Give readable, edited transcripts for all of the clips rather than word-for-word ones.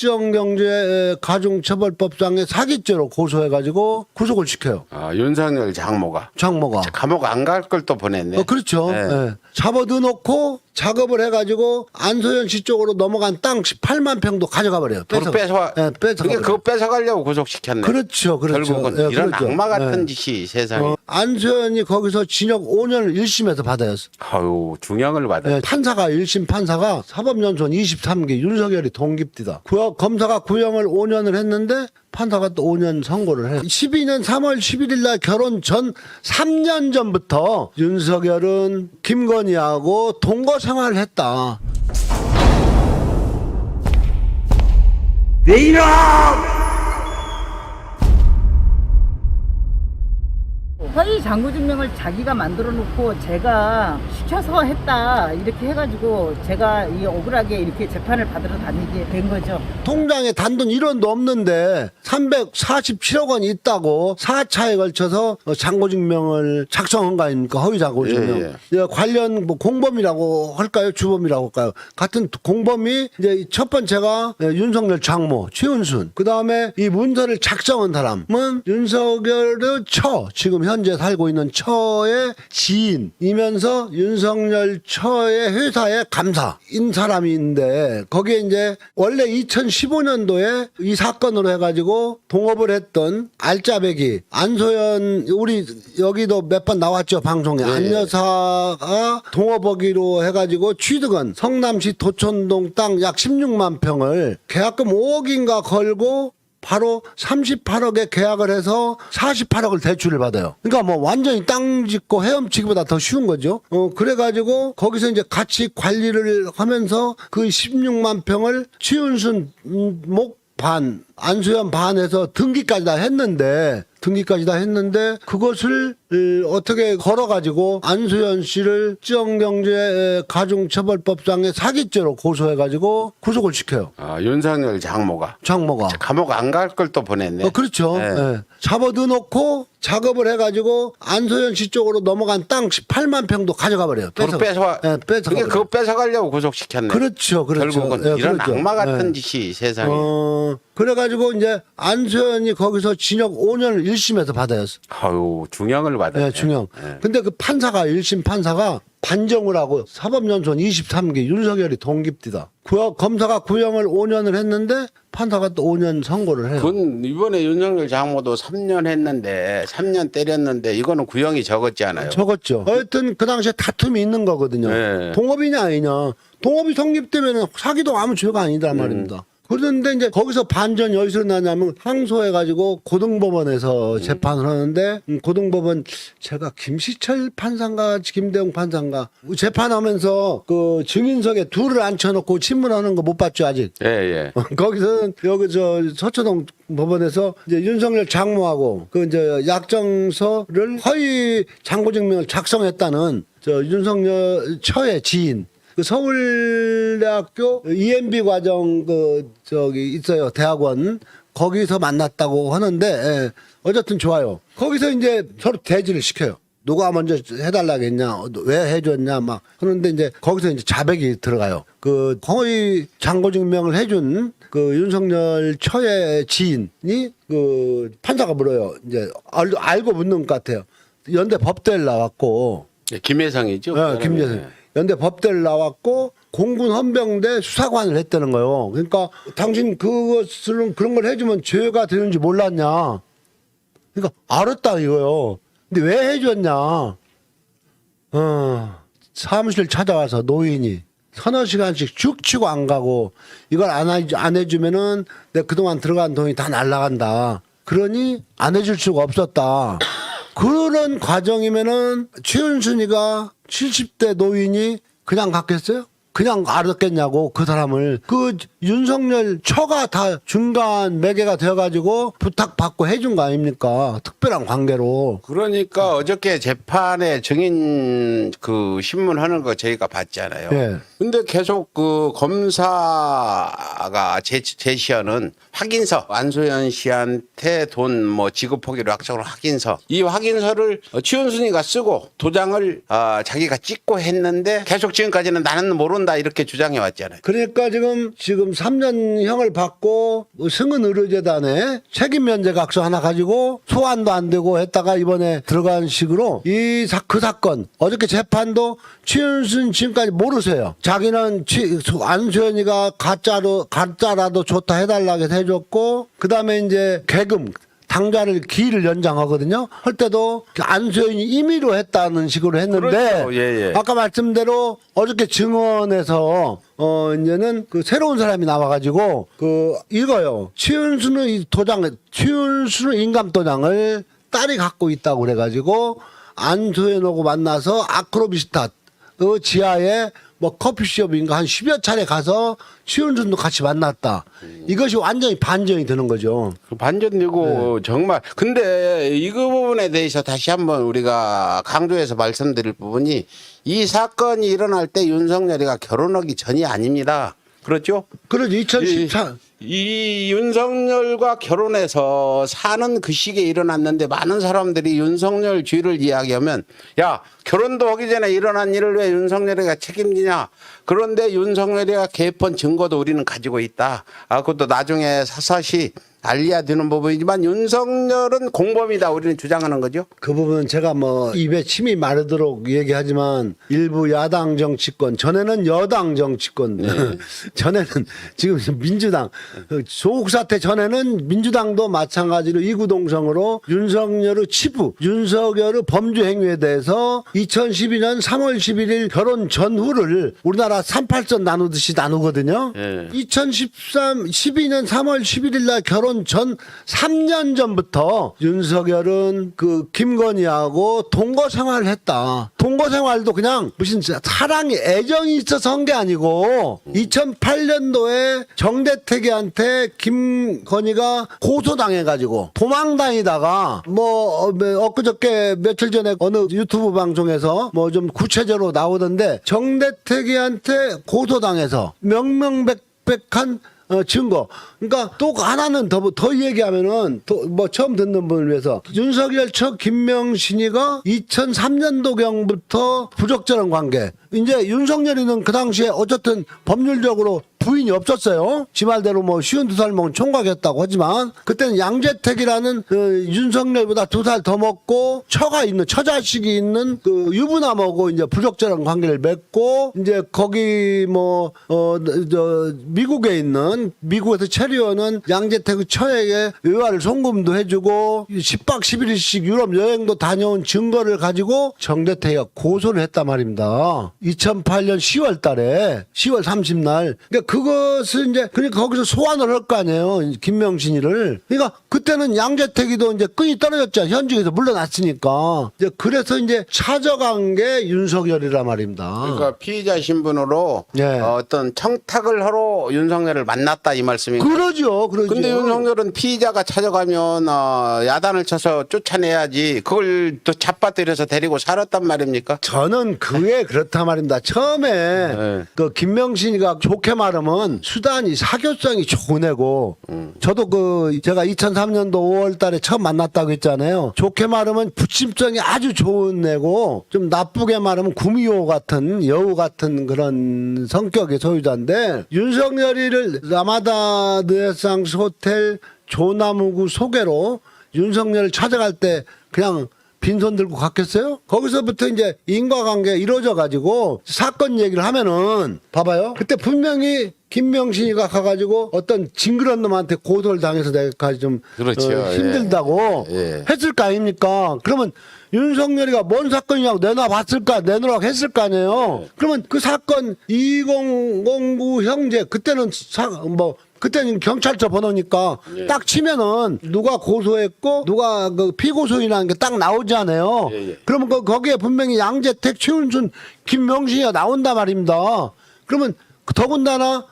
특정경제 가중처벌법상의 사기죄로 고소해가지고 구속을 시켜요. 아, 윤석열 장모가 감옥 안 갈 걸 또 보냈네. 그렇죠. 네. 예. 잡아넣고 작업을 해가지고 안소연 씨 쪽으로 넘어간 땅 18만 평도 가져가 버려요. 뺏어가. 예, 그게 그거 뺏어가려고 구속시켰네. 그렇죠. 결국은 예, 이런 그렇죠. 악마 같은 예. 짓이 세상에. 안소연이 거기서 징역 5년을 1심에서 받아요. 아유, 중형을 받아. 예, 판사가 1심 판사가 사법연수원 23기 윤석열이 동깁디다. 검사가 구형을 5년을 했는데 판사가 또 5년 선고를 해요. 12년 3월 11일 날 결혼 전 3년 전부터 윤석열은 김건희하고 동거 생활을 했다. 왜 이러! 허위 장부증명을 자기가 만들어 놓고 제가 시켜서 했다 이렇게 해가지고 제가 이 억울하게 이렇게 재판을 받으러 다니게 된 거죠. 통장에 단돈 1원도 없는데 347억 원이 있다고 4차에 걸쳐서 장부증명을 작성한 거 아닙니까? 허위 장부증명. 예. 관련 뭐 공범이라고 할까요? 주범이라고 할까요? 같은 공범이 이제 첫 번째가 윤석열 장모 최은순. 그 다음에 이 문서를 작성한 사람은 윤석열의 지금 현재 살고 있는 처의 지인이면서 윤석열 처의 회사의 감사인 사람인데 거기에 이제 원래 2015년도에 이 사건으로 해가지고 동업을 했던 알짜배기 안소연 우리 여기도 몇 번 나왔죠 방송에. 안 여사가 동업하기로 해가지고 취득한 성남시 도천동 땅 약 16만 평을 계약금 5억인가 걸고 바로 38억에 계약을 해서 48억을 대출을 받아요. 그러니까 뭐 완전히 땅 짓고 헤엄치기보다 더 쉬운 거죠. 그래가지고 거기서 이제 같이 관리를 하면서 그 16만 평을 최은순 목 반, 안소연 반에서 등기까지 다 했는데 그것을 어떻게 걸어가지고 안소연 씨를 특정경제 가중처벌법상의 사기죄로 고소해가지고 구속을 시켜요. 아, 윤석열 장모가 감옥 안 갈 걸 또 보냈네. 그렇죠. 네. 예. 잡아넣고 작업을 해가지고 안소연 씨 쪽으로 넘어간 땅 18만 평도 가져가 버려요. 뺏어가. 예, 그게 그거 뺏어가려고 구속시켰네. 그렇죠. 결국은 예, 이런 그렇죠. 악마 같은 예. 짓이 세상에. 그래가지고 이제 안소연이 거기서 징역 5년을 1심에서 받아요. 아유, 중형을 받았네. 네, 중형. 네. 근데 그 판사가 1심 판사가 반정을 하고 사법연수원 23기 윤석열이 동깁디다. 검사가 구형을 5년을 했는데 판사가 또 5년 선고를 해요. 그건 이번에 윤석열 장모도 3년 했는데 3년 때렸는데 이거는 구형이 적었지 않아요? 적었죠. 하여튼 그 당시에 다툼이 있는 거거든요. 네. 동업이냐 아니냐. 동업이 성립되면 사기도 아무 죄가 아니다 말입니다. 그런데 이제 거기서 반전 여기서 나냐면 항소해가지고 고등법원에서 재판을 하는데 고등법원 제가 김시철 판사인가 김대웅 판사인가 재판하면서 그 증인석에 둘을 앉혀놓고 신문하는 거 못 봤죠 아직. 예. 거기서는 여기 저 서초동 법원에서 이제 윤석열 장모하고 그 이제 약정서를 허위 장부증명을 작성했다는 저 윤석열 처의 지인. 그 서울대학교 EMB 과정 저기 있어요 대학원 거기서 만났다고 하는데 어쨌든 좋아요. 거기서 이제 서로 대지를 시켜요. 누가 먼저 해달라겠냐, 왜 해줬냐 막 그런데 이제 거기서 이제 자백이 들어가요. 그 허위 장부증명을 해준 그 윤석열 처의 지인이 그 판사가 물어요. 이제 알고 묻는 것 같아요. 연대 법대를 나왔고. 김혜성이죠. 네, 김혜성. 연대 법대를 나왔고 공군 헌병대 수사관을 했다는 거예요. 그러니까 당신 그것을 그런 걸 해주면 죄가 되는지 몰랐냐. 그러니까 알았다 이거요. 근데 왜 해줬냐. 사무실 찾아와서 노인이 서너 시간씩 쭉 치고 안 가고 이걸 안 해주면은 내가 그동안 들어간 돈이 다 날라간다. 그러니 안 해줄 수가 없었다. 그런 과정이면은 최은순이가 70대 노인이 그냥 갔겠어요? 그냥 알았겠냐고 그 사람을. 그 윤석열 처가 다 중간 매개가 되어가지고 부탁받고 해준 거 아닙니까? 특별한 관계로. 그러니까 어저께 재판에 증인 그 신문하는 거 저희가 봤잖아요. 예. 근데 계속 그 검사가 제시하는 확인서, 안소연 씨한테 돈 뭐 지급하기로 약속을 확인서, 이 확인서를 최은순이가 쓰고 도장을 자기가 찍고 했는데 계속 지금까지는 나는 모른다. 들어온다 이렇게 주장해 왔잖아요. 그러니까 지금 3년형을 받고 뭐 승은의료재단에 책임면제각서 하나 가지고 소환도 안 되고 했다가 이번에 들어간 식으로 그 사건 어저께 재판도 최은순 지금까지 모르세요. 자기는 안수현이가 가짜라도 좋다 해달라고 해서 해줬고 그다음에 이제 계금 당좌를 기일을 연장하거든요. 할 때도 안수현이 임의로 했다는 식으로 했는데 그렇죠. 예. 아까 말씀대로 어저께 증언에서 이제는 그 새로운 사람이 나와가지고 이거요. 최은수는 인감도장을 딸이 갖고 있다고 그래가지고 안수현하고 만나서 아크로비스타 지하에 뭐 커피숍인가 한 10여 차례 가서 최은순도 같이 만났다. 이것이 완전히 반전이 되는 거죠. 반전되고 정말 근데 이 부분에 대해서 다시 한번 우리가 강조해서 말씀드릴 부분이 이 사건이 일어날 때 윤석열이가 결혼하기 전이 아닙니다. 그렇죠? 그렇죠. 2014. 이 윤석열과 결혼해서 사는 그 시기에 일어났는데 많은 사람들이 윤석열 주의를 이야기하면 야 결혼도 하기 전에 일어난 일을 왜 윤석열이가 책임지냐. 그런데 윤석열이가 개입한 증거도 우리는 가지고 있다. 그것도 나중에 사사시 알려야 되는 부분이지만 윤석열은 공범이다 우리는 주장하는 거죠. 그 부분은 제가 뭐 입에 침이 마르도록 얘기하지만 일부 야당 정치권 전에는 여당 정치권 전에는 지금 민주당 조국 사태 전에는 민주당도 마찬가지로 이구동성으로 윤석열의 치부 윤석열의 범죄 행위에 대해서 2012년 3월 11일 결혼 전후를 우리나라 38선 나누듯이 나누거든요. 12년 3월 11일 날 결혼 전 3년 전부터 윤석열은 그 김건희하고 동거 생활을 했다. 동거 생활도 그냥 무슨 사랑이 애정이 있어서 한 게 아니고 2008년도에 정대택이한테 김건희가 고소당해가지고 도망다니다가 뭐 엊그저께 며칠 전에 어느 유튜브 방송에서 뭐 좀 구체적으로 나오던데 정대택이한테 고소당해서 명명백백한 증거. 그러니까 또 하나는 더 얘기하면은 뭐 처음 듣는 분을 위해서 윤석열 첫 김명신이가 2003년도경부터 부적절한 관계. 이제 윤석열이는 그 당시에 어쨌든 법률적으로 부인이 없었어요. 지 말대로 뭐 52살 먹은 총각이었다고 하지만 그때는 양재택이라는 윤석열보다 2살 더 먹고 처자식이 있는 그 유부남하고 이제 부적절한 관계를 맺고 이제 거기 미국에 있는 미국에서 체류하는 양재택의 처에게 의화를 송금도 해주고 10박 11일씩 유럽 여행도 다녀온 증거를 가지고 정대택이가 고소를 했단 말입니다. 2008년 10월 달에 10월 30날. 그러니까 그것을 이제 그러니까 거기서 소환을 할 거 아니에요. 김명신이를. 그러니까 그때는 양재택이도 이제 끈이 떨어졌죠. 현직에서 물러났으니까. 이제 그래서 이제 찾아간 게 윤석열이란 말입니다. 그러니까 피의자 신분으로 네. 어떤 청탁을 하러 윤석열을 만났다 이 말씀인가요? 그러죠. 근데 윤석열은 피의자가 찾아가면 야단을 쳐서 쫓아내야지 그걸 또 잡아들여서 데리고 살았단 말입니까? 저는 그게 그렇단 말입니다. 처음에 그 김명신이가 좋게 말하면 수단이 사교성이 좋은 애고 저도 제가 2003년도 5월 달에 처음 만났다고 했잖아요. 좋게 말하면 부침성이 아주 좋은 애고 좀 나쁘게 말하면 구미호 같은 여우 같은 그런 성격의 소유자인데 윤석열이를 라마다 느에상스 호텔 조나무구 소개로 윤석열을 찾아갈 때 그냥 빈손 들고 갔겠어요? 거기서부터 이제 인과관계가 이루어져 가지고 사건 얘기를 하면은 봐봐요. 그때 분명히 김명신이가 가가지고 어떤 징그런 놈한테 고소를 당해서 내가 좀 그렇죠. 힘들다고 했을 거 아닙니까? 그러면 윤석열이가 뭔 사건이냐고 내놓으라고 했을 거 아니에요. 그러면 그 사건 2009 형제 그때는 그때는 경찰서 번호니까 딱 치면은 누가 고소했고 누가 그 피고소인이라는 게 딱 나오잖아요. 그러면 거기에 분명히 양재택, 최은순, 김명신이가 나온단 말입니다. 그러면 더군다나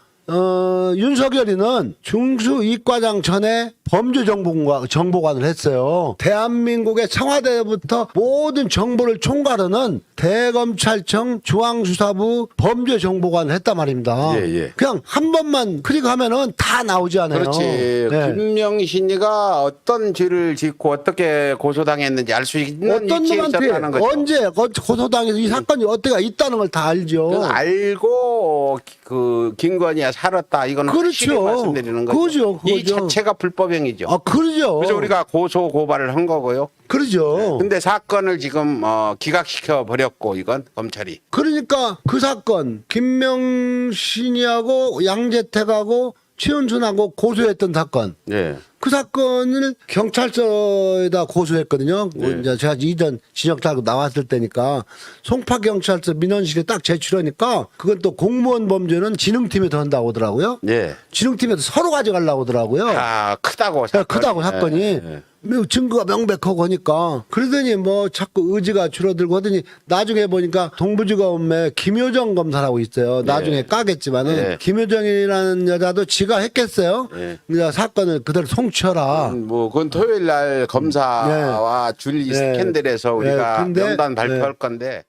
윤석열이는 중수이과장 전에 범죄정보관을 했어요. 대한민국의 청와대부터 모든 정보를 총괄하는 대검찰청 중앙수사부 범죄정보관을 했단 말입니다. 그냥 한 번만 클릭하면은 다 나오지 않아요. 그렇지. 김명신이가 어떤 죄를 짓고 어떻게 고소당했는지 알 수 있는 어떤 위치에 놈한테 있었다는 거죠. 언제 고소당해서 이 사건이 어떻게 있다는 걸 다 알죠. 알고 알고 그 김건희가 살았다 이거는 확실히 그렇죠. 말씀드리는 거죠. 이 그거죠. 자체가 불법행위죠. 아, 그러죠. 그래서 우리가 고소 고발을 한 거고요. 그러죠. 근데 사건을 지금 기각시켜 버렸고 이건 검찰이. 그러니까 그 사건 김명신이하고 양재택하고 최은순하고 고소했던 사건. 네. 그 사건을 경찰서에다 고소했거든요. 이제 제가 이전 진역자고 나왔을 때니까 송파경찰서 민원실에 딱 제출하니까 그건 또 공무원 범죄는 진흥팀에서 한다고 하더라고요. 네. 진흥팀에서 서로 가져가려고 하더라고요. 아 크다고 네, 크다고 사건이. 네. 증거가 명백하고 하니까 그러더니 뭐 자꾸 의지가 줄어들고 하더니 나중에 보니까 동부지검에 김효정 검사라고 있어요. 나중에 까겠지만은 네. 김효정이라는 여자도 지가 했겠어요. 네. 그러니까 사건을 그대로 송치하라. 뭐 그건 토요일 날 검사와 줄리 네. 스캔들에서 우리가 네. 근데- 명단 발표할 네. 건데